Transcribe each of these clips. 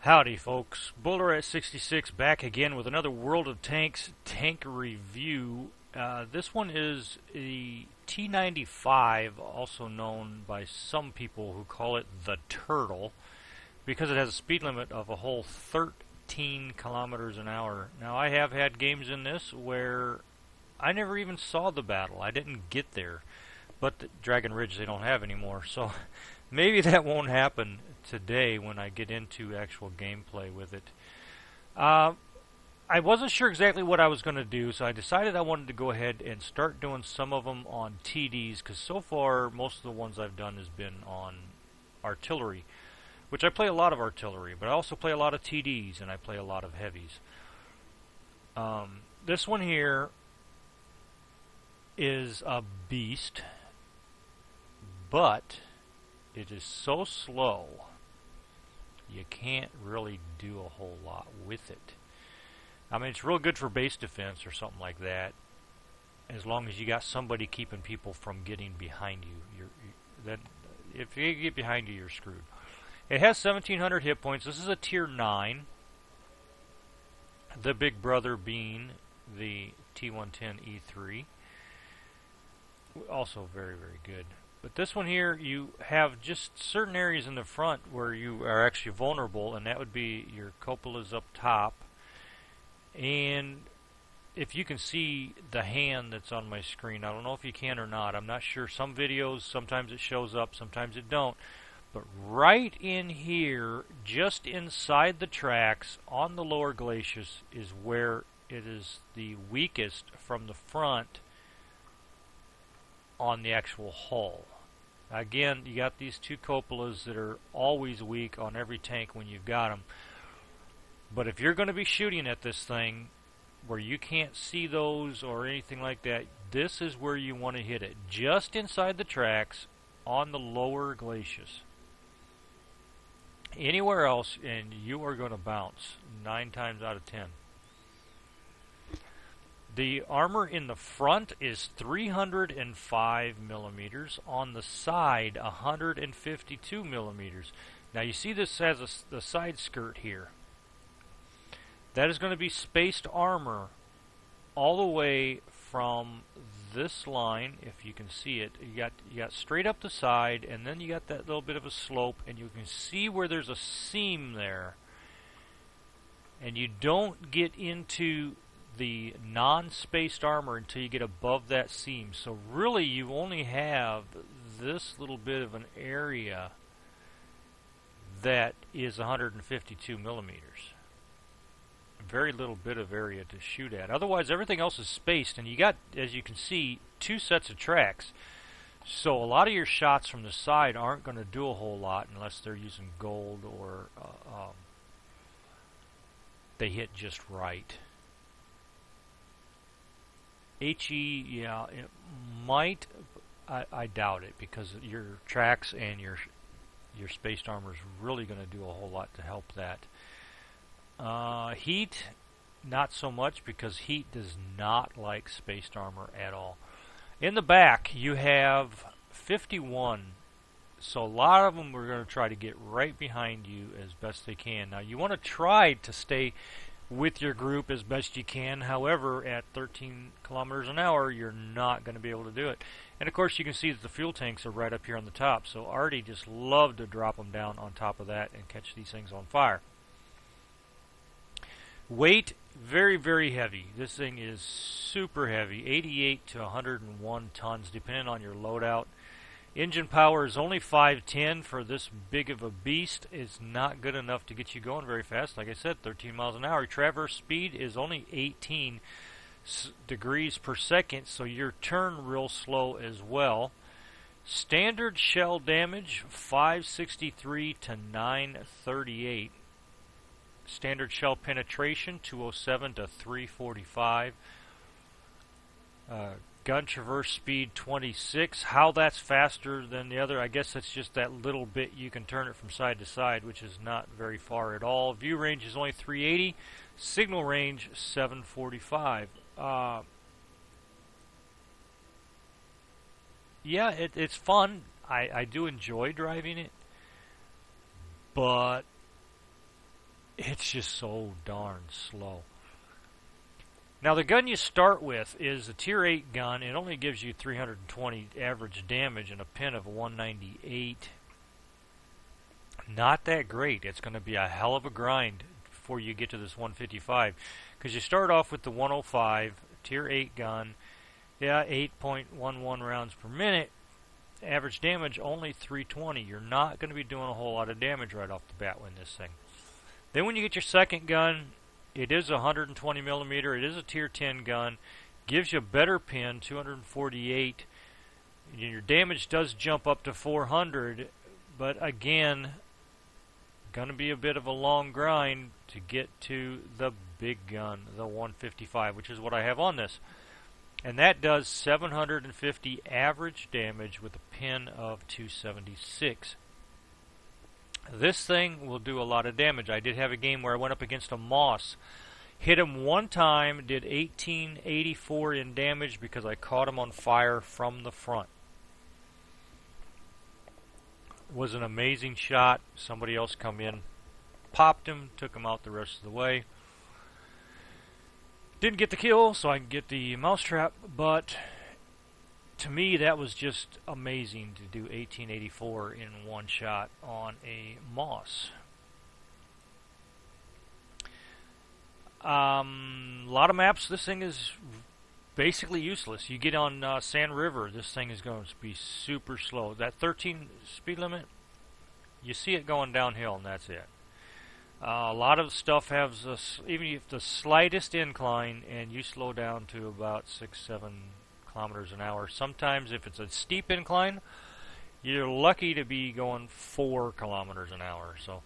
Howdy folks, Bowler at 66 back again with another World of Tanks tank review. This one is a T95, also known by some people who call it the Turtle, because it has a speed limit of a whole 13 kilometers an hour. Now I have had games in this where I never even saw the battle, I didn't get there, but the Dragon Ridge they don't have anymore, so maybe that won't happen today when I get into actual gameplay with it. I wasn't sure exactly what I was going to do, so I decided I wanted to go ahead and start doing some of them on TDs, because so far most of the ones I've done has been on artillery, which I play a lot of artillery, but I also play a lot of TDs and I play a lot of heavies. This one here is a beast, but it is so slow you can't really do a whole lot with it. I mean, it's real good for base defense or something like that, as long as you got somebody keeping people from getting behind you. If they get behind you, you're screwed. It has 1,700 hit points. This is a tier 9. The big brother being the T110E3. Also very, very good. But this one here, you have just certain areas in the front where you are actually vulnerable, and that would be your cupolas up top. And if you can see the hand that's on my screen, I don't know if you can or not. I'm not sure. Some videos, sometimes it shows up, sometimes it don't. But right in here, just inside the tracks on the lower glacis, is where it is the weakest from the front on the actual hull. Again, you got these two cupolas that are always weak on every tank when you've got them. But if you're going to be shooting at this thing where you can't see those or anything like that, this is where you want to hit it. Just inside the tracks on the lower glacis. Anywhere else and you are going to bounce 9 times out of 10. The armor in the front is 305 millimeters. On the side, 152 millimeters. Now you see this has the side skirt here. That is going to be spaced armor all the way from this line, if you can see it. You got straight up the side, and then you got that little bit of a slope, and you can see where there's a seam there. And you don't get into the non-spaced armor until you get above that seam. So really you only have this little bit of an area that is 152 millimeters. Very little bit of area to shoot at. Otherwise everything else is spaced, and you got, as you can see, 2 sets of tracks. So a lot of your shots from the side aren't going to do a whole lot unless they're using gold or they hit just right. HE, yeah, it might. I doubt it, because your tracks and your spaced armor is really going to do a whole lot to help that. Heat, not so much, because heat does not like spaced armor at all. In the back, you have 51. So a lot of them are going to try to get right behind you as best they can. Now you want to try to stay with your group as best you can. However, at 13 kilometers an hour, you're not going to be able to do it. And of course, you can see that the fuel tanks are right up here on the top. So Artie just loved to drop them down on top of that and catch these things on fire. Weight, very, very heavy. This thing is super heavy, 88 to 101 tons, depending on your loadout. Engine power is only 510 for this big of a beast. It's not good enough to get you going very fast. Like I said, 13 miles an hour. Traverse speed is only 18 degrees per second, so you turn real slow as well. Standard shell damage, 563 to 938. Standard shell penetration, 207 to 345. Gun traverse speed 26. How that's faster than the other, I guess that's just that little bit you can turn it from side to side, which is not very far at all. View range is only 380. Signal range 745. Yeah, it's fun. I do enjoy driving it, but It's just so darn slow. Now the gun you start with is a tier 8 gun. It only gives you 320 average damage and a pin of 198. Not that great. It's going to be a hell of a grind before you get to this 155. Because you start off with the 105 tier 8 gun. Yeah, 8.11 rounds per minute. Average damage only 320. You're not going to be doing a whole lot of damage right off the bat with this thing. Then when you get your second gun, it is a 120 millimeter. It is a tier 10 gun. Gives you a better pin, 248. Your damage does jump up to 400, but again, going to be a bit of a long grind to get to the big gun, the 155, which is what I have on this. And that does 750 average damage with a pin of 276. This thing will do a lot of damage. I did have a game where I went up against a Moss. Hit him one time, did 1884 in damage because I caught him on fire from the front. It was an amazing shot. Somebody else come in, popped him, took him out the rest of the way. Didn't get the kill, so I can get the mousetrap, but to me that was just amazing to do 1884 in one shot on a Moss. A lot of maps, this thing is basically useless. You get on Sand River, this thing is going to be super slow. That 13 speed limit, you see it going downhill, and that's it. A lot of stuff has even if the slightest incline, and you slow down to about 6-7 kilometers an hour. Sometimes, if it's a steep incline, you're lucky to be going 4 kilometers an hour. So,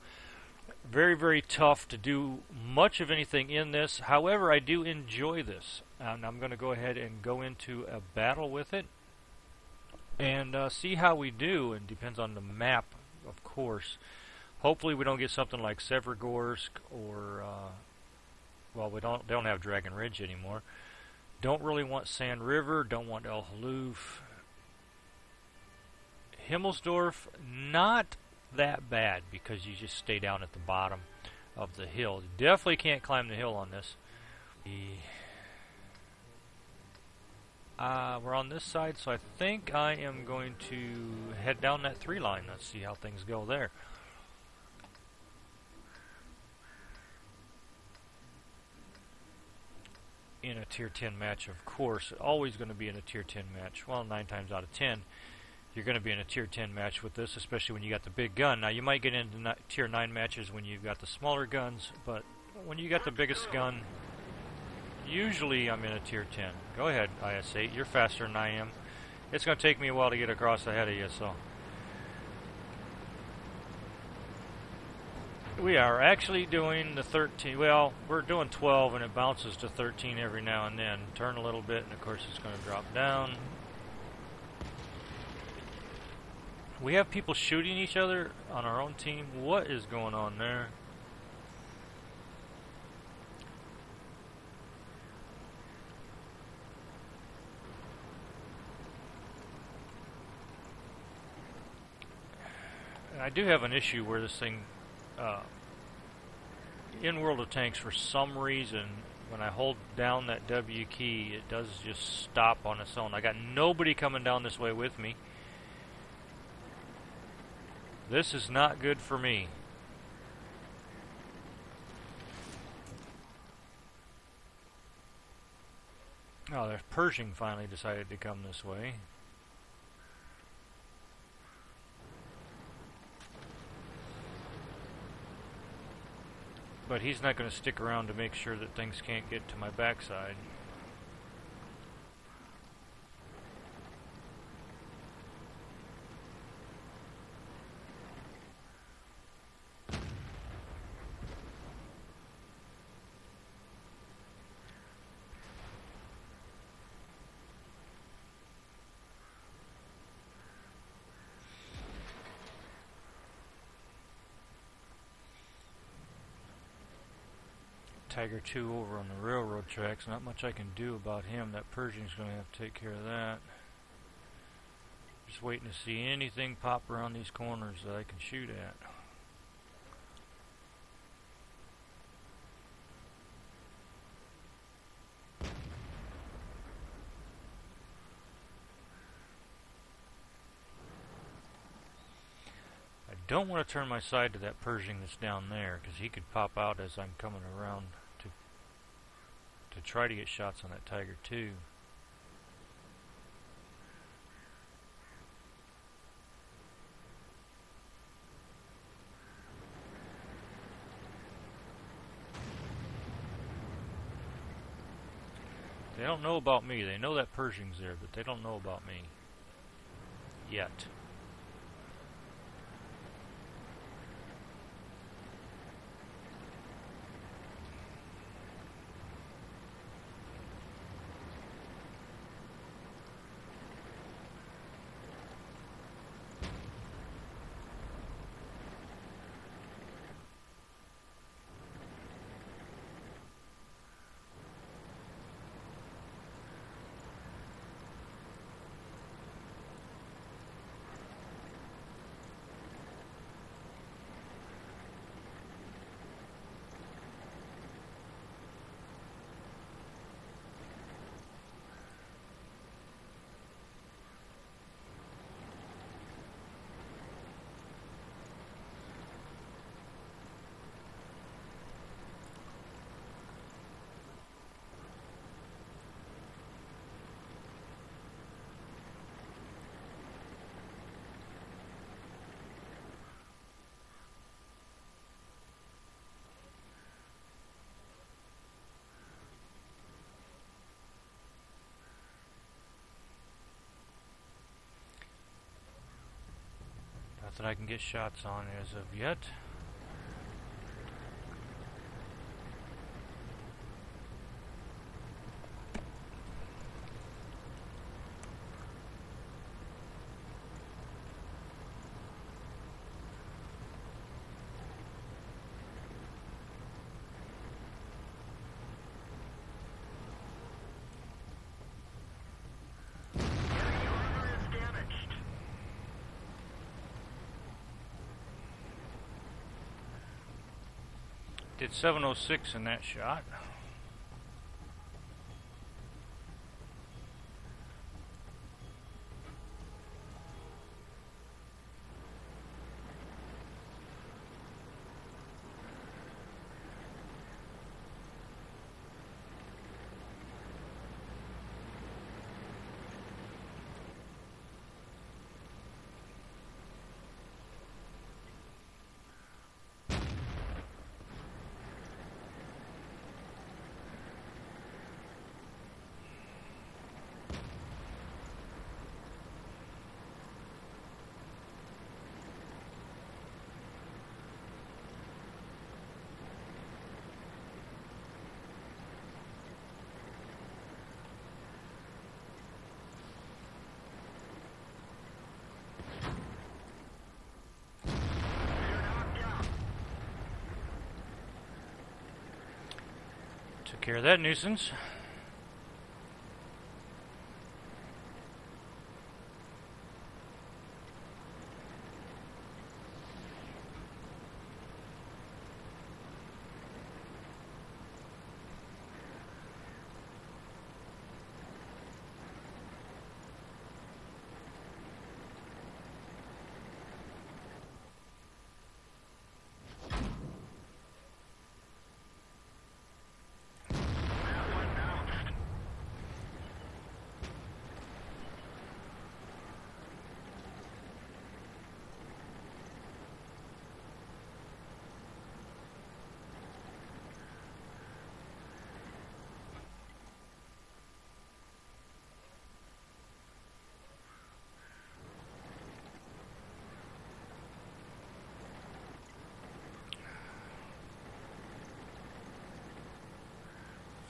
very, very tough to do much of anything in this. However, I do enjoy this, and I'm going to go ahead and go into a battle with it and see how we do. And depends on the map, of course. Hopefully we don't get something like Severgorsk or, well, we don't have Dragon Ridge anymore. Don't really want Sand River, don't want El Haluf. Himmelsdorf, not that bad because you just stay down at the bottom of the hill. You definitely can't climb the hill on this. We're on this side, so I think I am going to head down that 3 line. Let's see how things go there. In a tier 10 match, of course, always going to be in a tier 10 match. Well, 9 times out of 10, you're going to be in a tier 10 match with this, especially when you got the big gun. Now, you might get into tier 9 matches when you've got the smaller guns, but when you got the biggest gun, usually I'm in a tier 10. Go ahead, IS-8. You're faster than I am. It's going to take me a while to get across ahead of you, so. We are actually doing the 13. Well, we're doing 12, and it bounces to 13 every now and then. Turn a little bit, and of course it's going to drop down. We have people shooting each other on our own team. What is going on there? And I do have an issue where this thing, in World of Tanks, for some reason, when I hold down that W key, it does just stop on its own. I got nobody coming down this way with me. This is not good for me. Oh, the Pershing finally decided to come this way. But he's not going to stick around to make sure that things can't get to my backside. Tiger 2 over on the railroad tracks. Not much I can do about him. That Pershing's going to have to take care of that. Just waiting to see anything pop around these corners that I can shoot at. don't want to turn my side to that Pershing that's down there, because he could pop out as I'm coming around to try to get shots on that Tiger II. They don't know about me. They know that Pershing's there, but they don't know about me. Yet. Not that I can get shots on as of yet. Did 706 in that shot. Took care of that nuisance.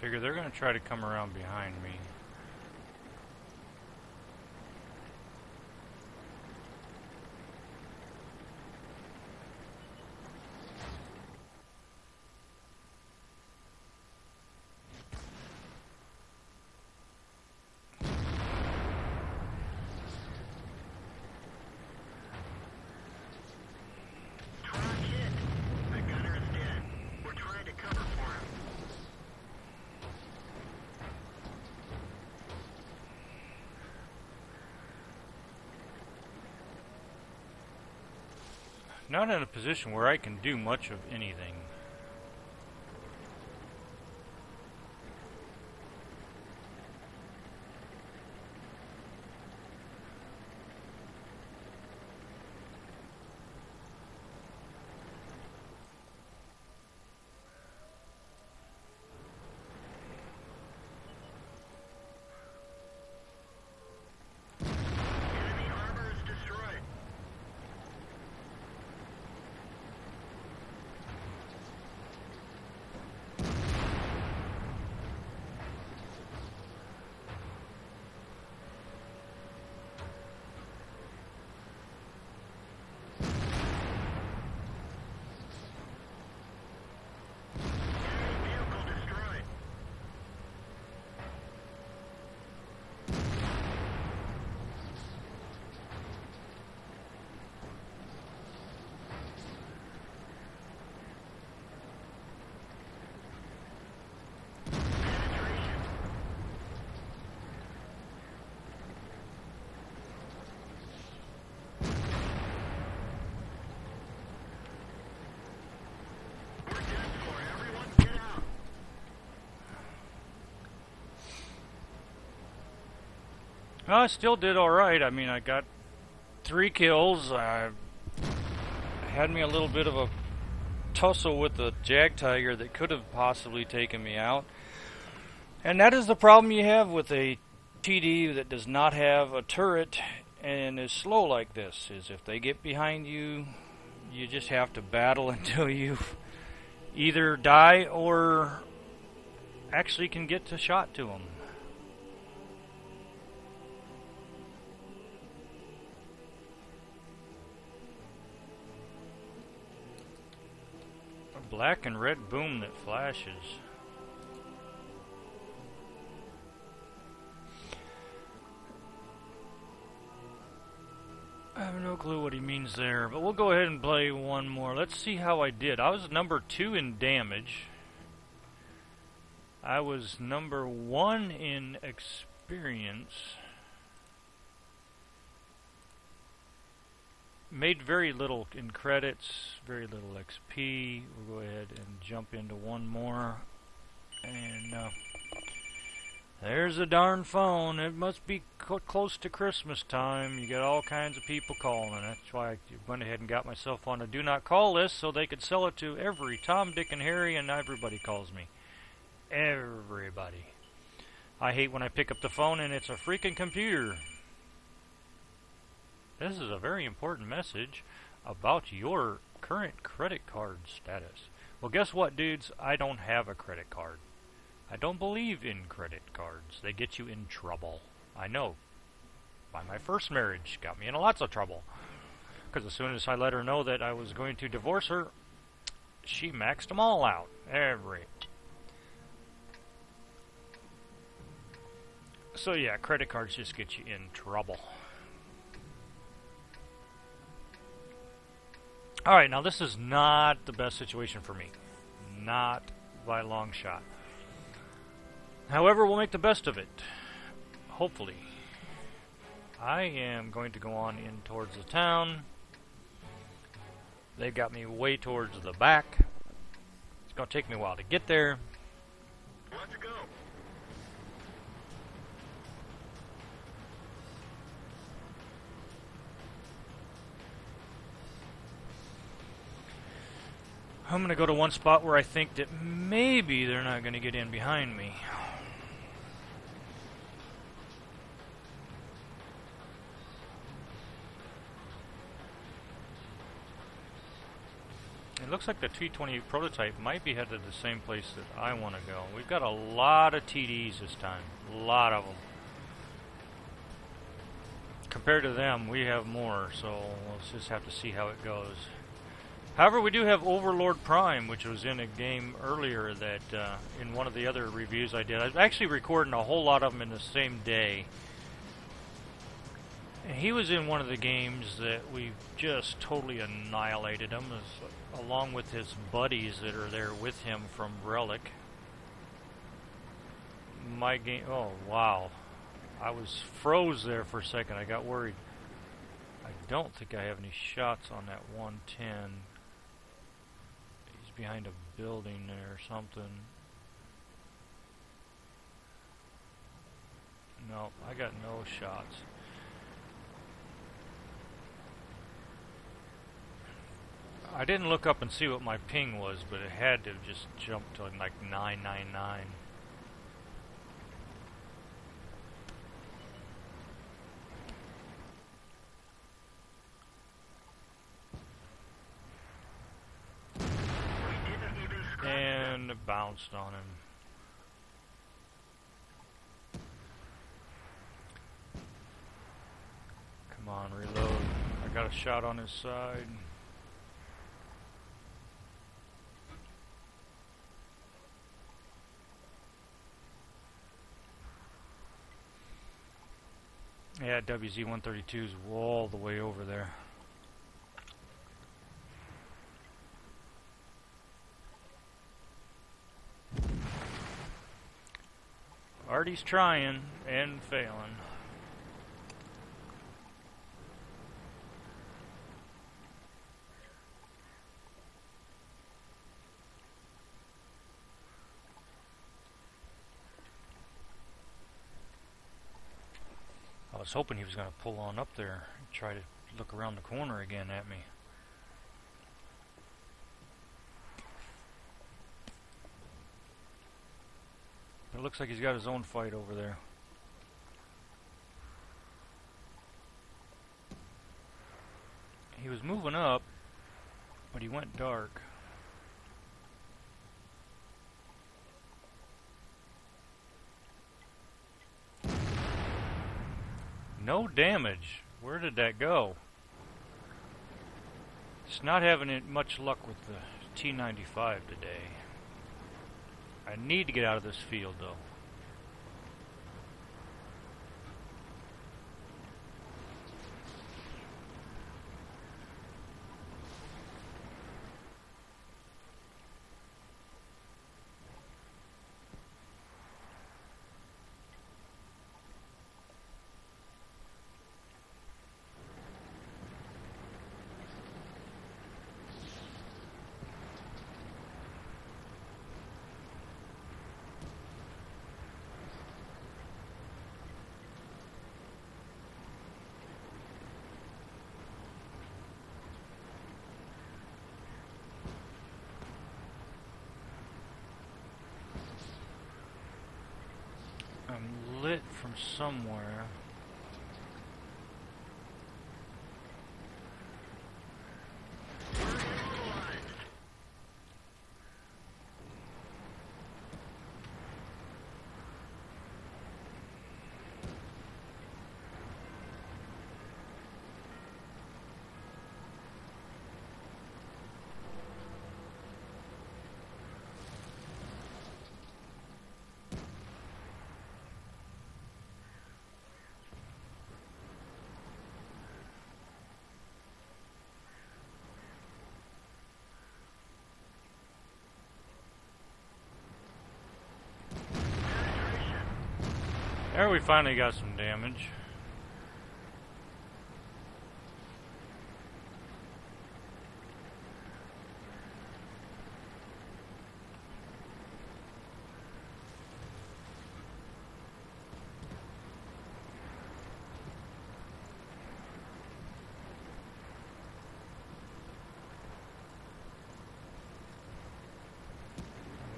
Figure they're going to try to come around behind me. not in a position where I can do much of anything. I still did alright. I mean, I got 3 kills. I had me a little bit of a tussle with the Jag Tiger that could have possibly taken me out. And that is the problem you have with a TD that does not have a turret and is slow like this, is if they get behind you, you just have to battle until you either die or actually can get a shot to them. A black and red boom that flashes. I have no clue what he means there, but we'll go ahead and play one more. Let's see how I did. I was number 2 in damage. I was number 1 in experience. Made very little in credits, very little XP. We'll go ahead and jump into one more. And there's a darn phone. It must be close to Christmas time. You got all kinds of people calling. That's why I went ahead and got myself on a do not call list so they could sell it to every Tom, Dick, and Harry, and everybody calls me. Everybody. I hate when I pick up the phone and it's a freaking computer. This is a very important message about your current credit card status. Well, guess what, dudes? I don't have a credit card. I don't believe in credit cards. They get you in trouble. I know. By my first marriage, got me in lots of trouble. Because as soon as I let her know that I was going to divorce her, she maxed them all out. So yeah, credit cards just get you in trouble. Alright, now this is not the best situation for me. Not by a long shot. However, we'll make the best of it. Hopefully. I am going to go on in towards the town. They've got me way towards the back. It's going to take me a while to get there. Let's go. I'm going to go to one spot where I think that maybe they're not going to get in behind me. It looks like the T-20 prototype might be headed to the same place that I want to go. We've got a lot of TDs this time. A lot of them. Compared to them, we have more, so we'll just have to see how it goes. However, we do have Overlord Prime, which was in a game earlier that, in one of the other reviews I did. I was actually recording a whole lot of them in the same day. And he was in one of the games that we just totally annihilated him, along with his buddies that are there with him from Relic. My game, oh wow. I was froze there for a second, I got worried. I don't think I have any shots on that 110. He's behind a building there or something. No, I got no shots. I didn't look up and see what my ping was, but it had to have just jumped to like 999. And it bounced on him. Come on, reload. I got a shot on his side. Yeah, WZ-132 is all the way over there. Artie's trying and failing. I was hoping he was going to pull on up there and try to look around the corner again at me. It looks like he's got his own fight over there. He was moving up, but he went dark. No damage. Where did that go? It's not having much luck with the T95 today. I need to get out of this field, though. I'm lit from somewhere. There we finally got some damage.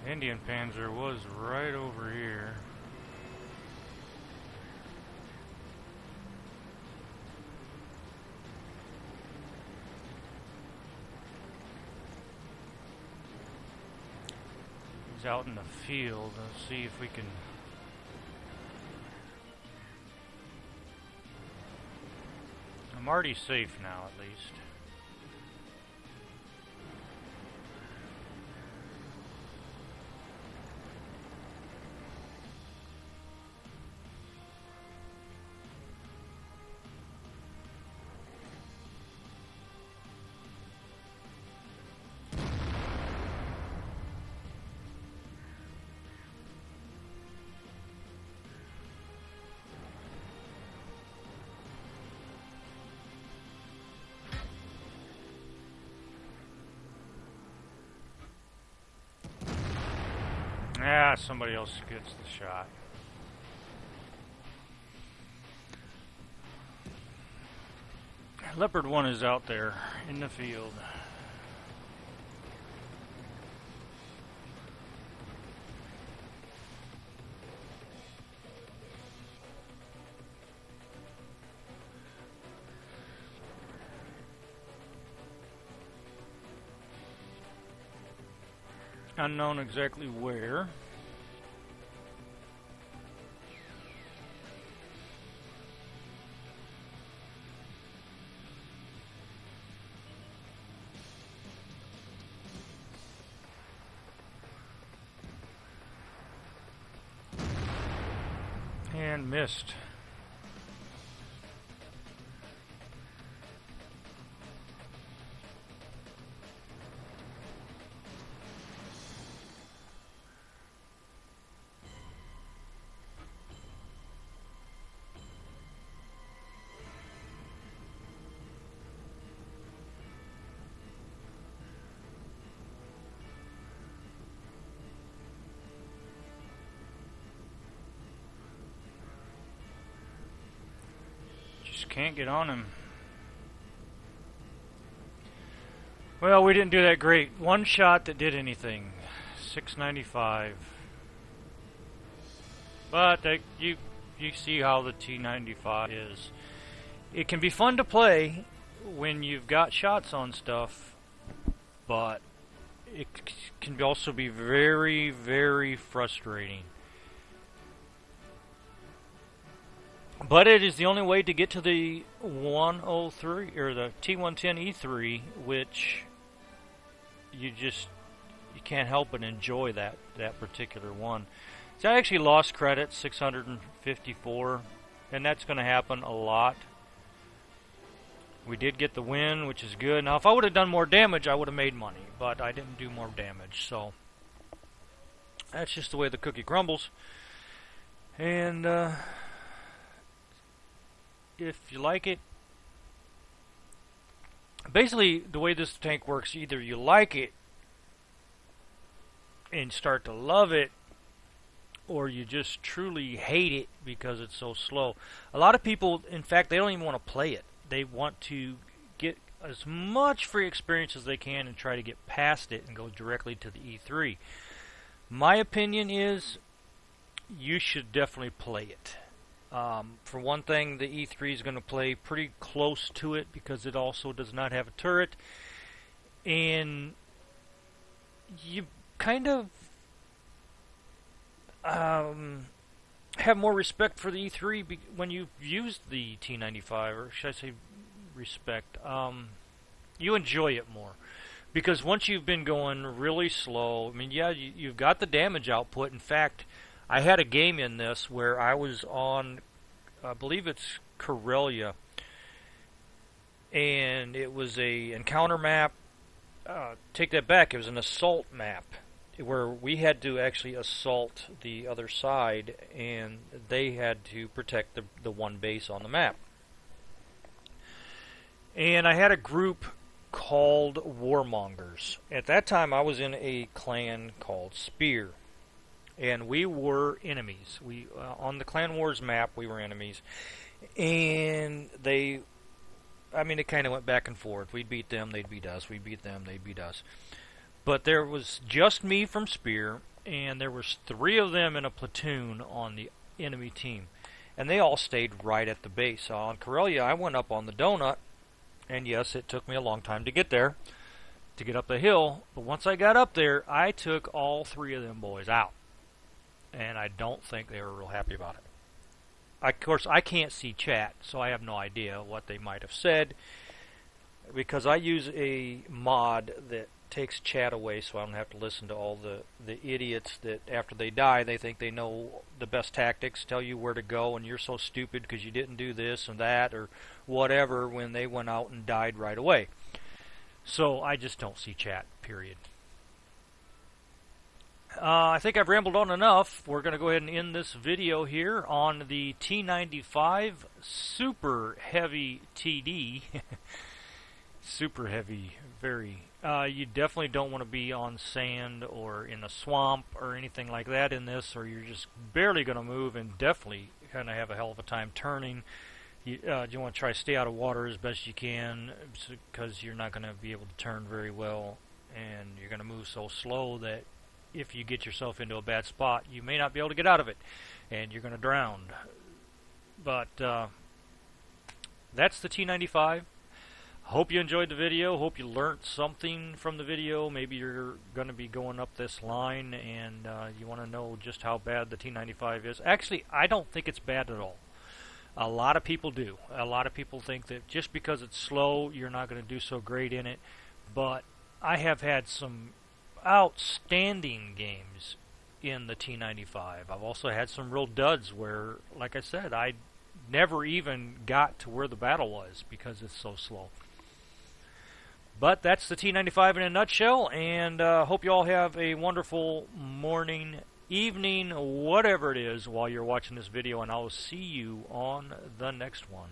The Indian Panzer was right over here. He's out in the field. Let's see if we can. I'm already safe now, at least. Ah, somebody else gets the shot. Leopard 1 is out there in the field. Unknown exactly where. And missed. Just can't get on him. Well, we didn't do that great. One shot that did anything. 695. But you see how the T95 is. It can be fun to play when you've got shots on stuff, but it can also be very, very frustrating. But it is the only way to get to the 103 or the T110E3, which you can't help but enjoy that particular one. So I actually lost credit, 654, and that's going to happen a lot. We did get the win, which is good. Now, if I would have done more damage, I would have made money, but I didn't do more damage, so that's just the way the cookie crumbles. And if you like it, basically the way this tank works, either you like it and start to love it, or you just truly hate it because it's so slow. A lot of people, in fact, they don't even want to play it. They want to get as much free experience as they can and try to get past it and go directly to the E3. My opinion is you should definitely play it. For one thing, the E3 is going to play pretty close to it because it also does not have a turret, and you kind of have more respect for the E3 when you've used the T95, or should I say respect. You enjoy it more because once you've been going really slow, I mean, yeah, you've got the damage output. In fact, I had a game in this where I was on, I believe it's Karelia, and it was a encounter map. Take that back, it was an assault map where we had to actually assault the other side, and they had to protect the one base on the map. And I had a group called Warmongers. At that time, I was in a clan called Spear, and we were enemies. We on the Clan Wars map, we were enemies, and it kind of went back and forth. We'd beat them, they'd beat us. We'd beat them, they'd beat us. But there was just me from Spear, and there was 3 of them in a platoon on the enemy team, and they all stayed right at the base. So on Karelia, I went up on the donut, and yes, it took me a long time to get there, to get up the hill. But once I got up there, I took all 3 of them boys out, and I don't think they were real happy about it. Of course, I can't see chat, so I have no idea what they might have said, because I use a mod that takes chat away so I don't have to listen to all the idiots that after they die they think they know the best tactics, tell you where to go, and you're so stupid because you didn't do this and that or whatever when they went out and died right away. So I just don't see chat, period. I think I've rambled on enough. We're going to go ahead and end this video here on the T95 Super Heavy TD. Super heavy, very You definitely don't want to be on sand or in a swamp or anything like that in this, or you're just barely going to move and definitely going to have a hell of a time turning. You want to try to stay out of water as best you can, because you're not going to be able to turn very well, and you're going to move so slow that if you get yourself into a bad spot, you may not be able to get out of it, and you're going to drown. But that's the T95. Hope you enjoyed the video. Hope you learned something from the video. Maybe you're going to be going up this line and you want to know just how bad the T95 is. Actually, I don't think it's bad at all. A lot of people do. A lot of people think that just because it's slow, you're not going to do so great in it. But I have had some outstanding games in the T95. I've also had some real duds where, like I said, I never even got to where the battle was because it's so slow. But that's the T95 in a nutshell, and hope you all have a wonderful morning, evening, whatever it is while you're watching this video, and I'll see you on the next one.